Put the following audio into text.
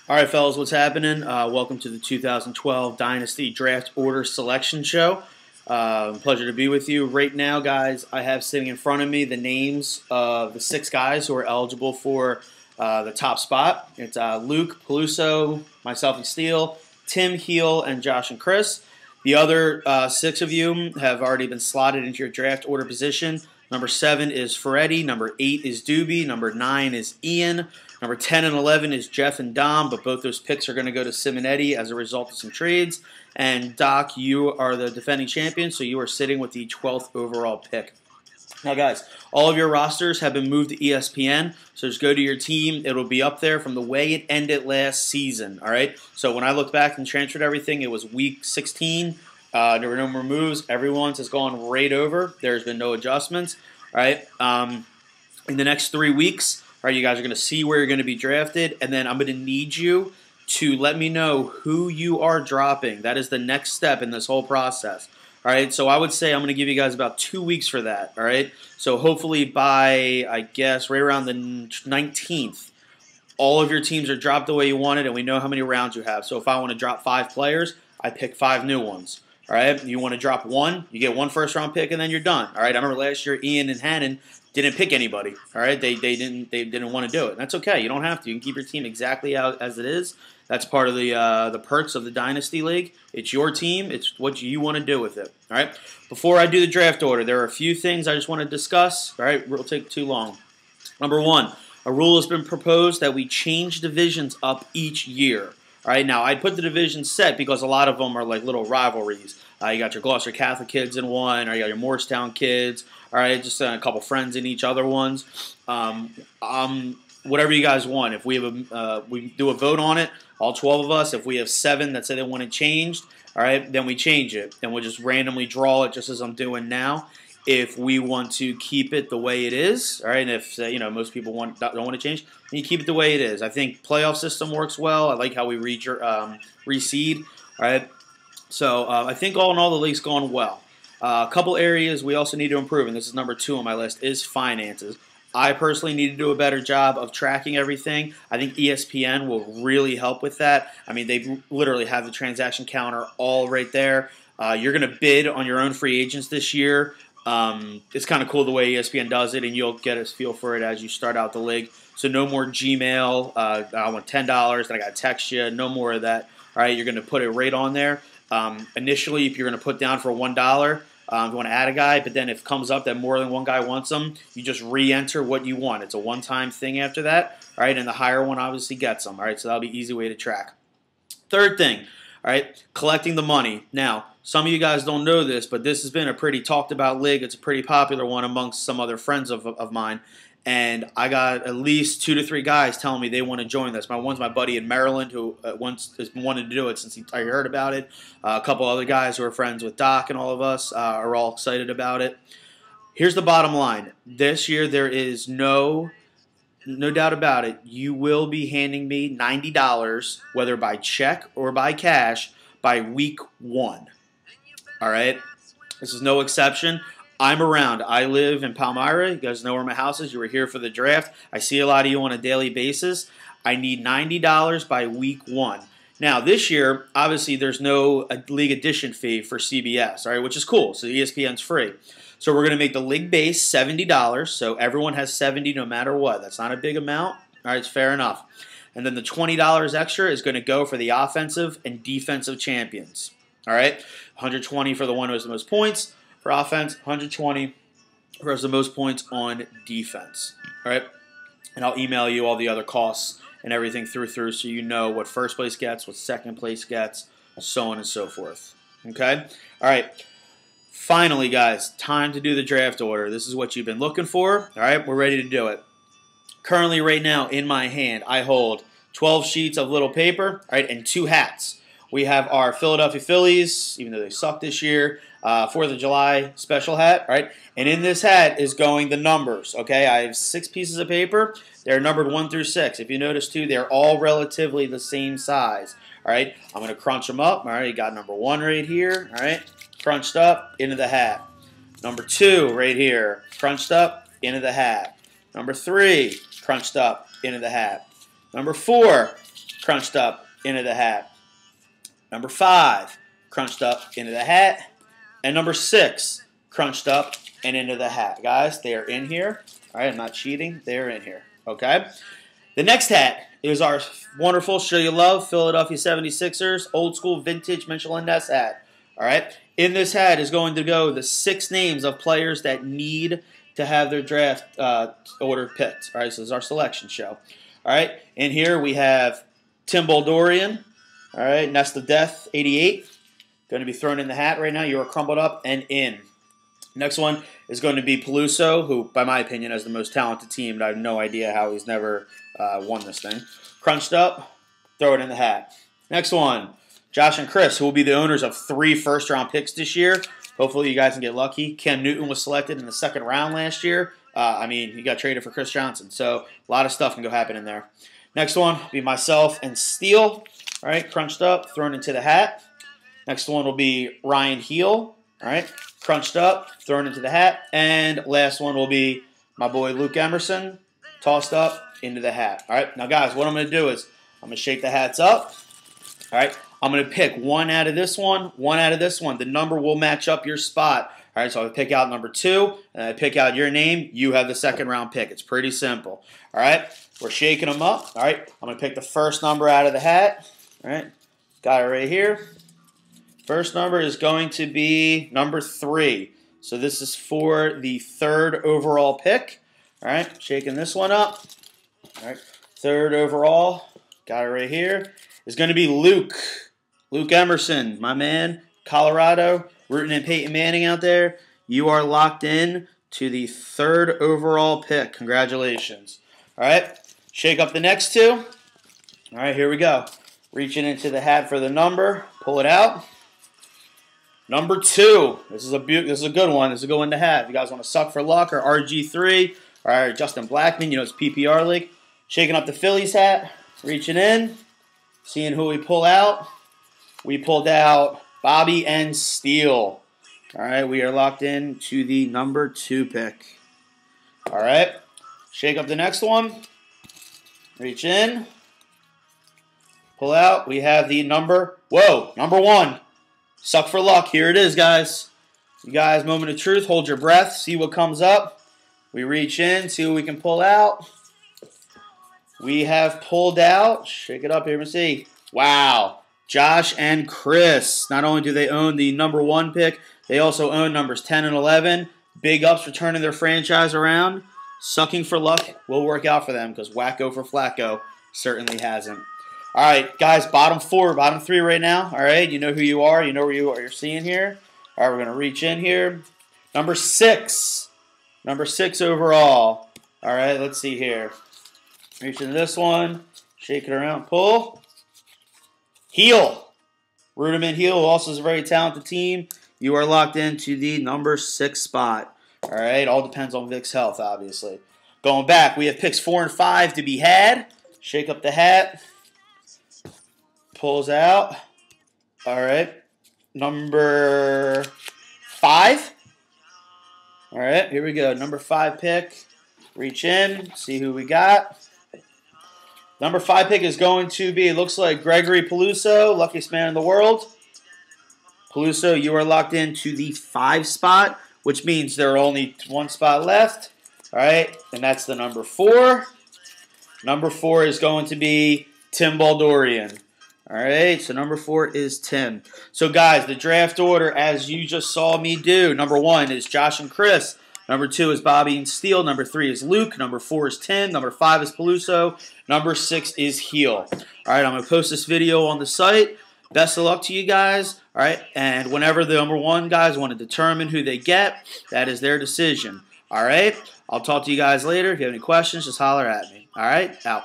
All right, fellas, what's happening? Welcome to the 2012 Dynasty Draft Order Selection Show. Pleasure to be with you. Right now, guys, I have sitting in front of me the names of the 6 guys who are eligible for the top spot. It's Luke, Peluso, myself and Steele, Tim, Heel, and Josh and Chris. The other 6 of you have already been slotted into your draft order position. Number 7 is Ferretti. Number 8 is Doobie. Number 9 is Ian. Number 10 and 11 is Jeff and Dom, but both those picks are going to go to Simonetti as a result of some trades. And Doc, you are the defending champion, so you are sitting with the 12th overall pick. Now, guys, all of your rosters have been moved to ESPN, so just go to your team. It'll be up there from the way it ended last season, all right? So when I looked back and transferred everything, it was week 16. There were no more moves. Everyone's has gone right over. There's been no adjustments, all right? In the next 3 weeks, all right, you guys are going to see where you're going to be drafted, and then I'm going to need you to let me know who you are dropping. That is the next step in this whole process. All right, so I would say I'm going to give you guys about 2 weeks for that. All right, so hopefully by, I guess, right around the 19th, all of your teams are dropped the way you want it, and we know how many rounds you have. So if I want to drop 5 players, I pick 5 new ones. All right, you want to drop 1, you get 1 first-round pick, and then you're done. All right, I remember last year Ian and Hannon didn't pick anybody. All right, they didn't want to do it. That's okay. You don't have to. You can keep your team exactly out as it is. That's part of the perks of the Dynasty League. It's your team. It's what you want to do with it. All right. Before I do the draft order, there are a few things I just want to discuss. All right, it'll take too long. Number 1, a rule has been proposed that we change divisions up each year. All right, now I put the division set because a lot of them are like little rivalries. You got your Gloucester Catholic kids in one, or you got your Morristown kids. All right, just a couple friends in each other ones. Whatever you guys want. If we have we do a vote on it, all 12 of us. If we have 7 that say they want it changed, all right, then we change it. Then we'll just randomly draw it, just as I'm doing now. If we want to keep it the way it is, all right, and if most people don't want to change, then you keep it the way it is. I think playoff system works well. I like how we reseed. All right, so I think all in all the league's gone well. A couple areas we also need to improve, and this is number 2 on my list, is finances. I personally need to do a better job of tracking everything. I think ESPN will really help with that. I mean, they literally have the transaction counter all right there. You're going to bid on your own free agents this year. It's kind of cool the way ESPN does it, and you'll get a feel for it as you start out the league. So no more Gmail. I want $10, then I got to text you. No more of that. All right, you're going to put it right on there. Initially, if you're going to put down for $1, if you want to add a guy, but then if it comes up that more than one guy wants them, you just re-enter what you want. It's a one-time thing after that, all right, and the higher one obviously gets them, all right, so that'll be an easy way to track. Third thing, all right, collecting the money. Now, some of you guys don't know this, but this has been a pretty talked-about league. It's a pretty popular one amongst some other friends of mine, and I got at least 2 to 3 guys telling me they want to join this. One's my buddy in Maryland who has been wanting to do it since I heard about it. A couple other guys who are friends with Doc and all of us are all excited about it. Here's the bottom line. This year there is no doubt about it. You will be handing me $90, whether by check or by cash, by week 1. All right? This is no exception. I'm around. I live in Palmyra. You guys know where my house is. You were here for the draft. I see a lot of you on a daily basis. I need $90 by week 1. Now, this year, obviously, there's no league addition fee for CBS, all right, which is cool. So ESPN's free. So we're going to make the league base $70. So everyone has $70 no matter what. That's not a big amount. All right, it's fair enough. And then the $20 extra is going to go for the offensive and defensive champions. All right, $120 for the one who has the most points. For offense, $120 who has the most points on defense. All right? And I'll email you all the other costs and everything through so you know what first place gets, what second place gets, so on and so forth. Okay? All right. Finally, guys, time to do the draft order. This is what you've been looking for. All right? We're ready to do it. Currently, right now, in my hand, I hold 12 sheets of little paper, all right, and 2 hats. We have our Philadelphia Phillies, even though they suck this year, 4th of July special hat, all right? And in this hat is going the numbers, okay? I have 6 pieces of paper. They're numbered 1 through 6. If you notice, too, they're all relatively the same size, all right? I'm going to crunch them up, all right? You got number 1 right here, all right? Crunched up into the hat. Number 2 right here, crunched up into the hat. Number 3, crunched up into the hat. Number 4, crunched up into the hat. Number 5, crunched up into the hat. And number 6, crunched up and into the hat. Guys, they are in here. All right, I'm not cheating. They're in here. Okay? The next hat is our wonderful, show you love, Philadelphia 76ers, old school vintage Mitchell & Ness hat. All right? In this hat is going to go the 6 names of players that need to have their draft order picked. All right, so this is our selection show. All right, in here we have Tim Boldorian. All right, Nest of Death, 88. Going to be thrown in the hat right now. You are crumbled up and in. Next one is going to be Peluso, who, by my opinion, has the most talented team, and I have no idea how he's never won this thing. Crunched up, throw it in the hat. Next one, Josh and Chris, who will be the owners of 3 first-round picks this year. Hopefully you guys can get lucky. Cam Newton was selected in the 2nd round last year. I mean, he got traded for Chris Johnson, so a lot of stuff can go happen in there. Next one will be myself and Steele. All right, crunched up, thrown into the hat. Next one will be Ryan Heel. All right, crunched up, thrown into the hat. And last one will be my boy Luke Emerson, tossed up into the hat. All right, now guys, what I'm going to do is I'm going to shake the hats up. All right, I'm going to pick one out of this one out of this one. The number will match up your spot. All right, so I pick out number 2, and I pick out your name. You have the 2nd round pick. It's pretty simple. All right, we're shaking them up. All right, I'm going to pick the first number out of the hat. All right, got it right here. First number is going to be number 3. So this is for the 3rd overall pick. All right, shaking this one up. All right, 3rd overall, got it right here, is going to be Luke. Luke Emerson, my man, Colorado, rooting in Peyton Manning out there. You are locked in to the 3rd overall pick. Congratulations. All right, shake up the next 2. All right, here we go. Reaching into the hat for the number. Pull it out. Number 2. This is a good one. This is a good one to have. You guys want to suck for luck or RG3 or Justin Blackmon. You know it's PPR league. Shaking up the Phillies hat. Reaching in. Seeing who we pull out. We pulled out Bobby and Steele. All right, we are locked in to the number 2 pick. All right, shake up the next one. Reach in. Pull out. We have the number 1. Suck for luck. Here it is, guys. You guys, moment of truth. Hold your breath. See what comes up. We reach in. See what we can pull out. We have pulled out. Shake it up here and see. Wow. Josh and Chris. Not only do they own the number 1 pick, they also own numbers 10 and 11. Big ups for turning their franchise around. Sucking for luck will work out for them because wacko for Flacco certainly hasn't. All right, guys, bottom 3 right now. All right, you know who you are. You know where you're seeing here. All right, we're going to reach in here. Number 6. Number 6 overall. All right, let's see here. Reach into this one. Shake it around. Pull. Heel. Rudiman Heel also is a very talented team. You are locked into the number 6 spot. All right, all depends on Vic's health, obviously. Going back, we have picks 4 and 5 to be had. Shake up the hat. Pulls out. All right. Number 5. All right, here we go. Number 5 pick. Reach in. See who we got. Number 5 pick is going to be, it looks like Gregory Peluso, luckiest man in the world. Peluso, you are locked into the 5 spot, which means there are only 1 spot left. All right, and that's the number 4. Number 4 is going to be Tim Boldorian. All right, so number 4 is Tim. So, guys, the draft order, as you just saw me do, number 1 is Josh and Chris. Number 2 is Bobby and Steele. Number 3 is Luke. Number 4 is Tim. Number 5 is Peluso. Number 6 is Heel. All right, I'm going to post this video on the site. Best of luck to you guys. All right, and whenever the number 1 guys want to determine who they get, that is their decision. All right, I'll talk to you guys later. If you have any questions, just holler at me. All right, out.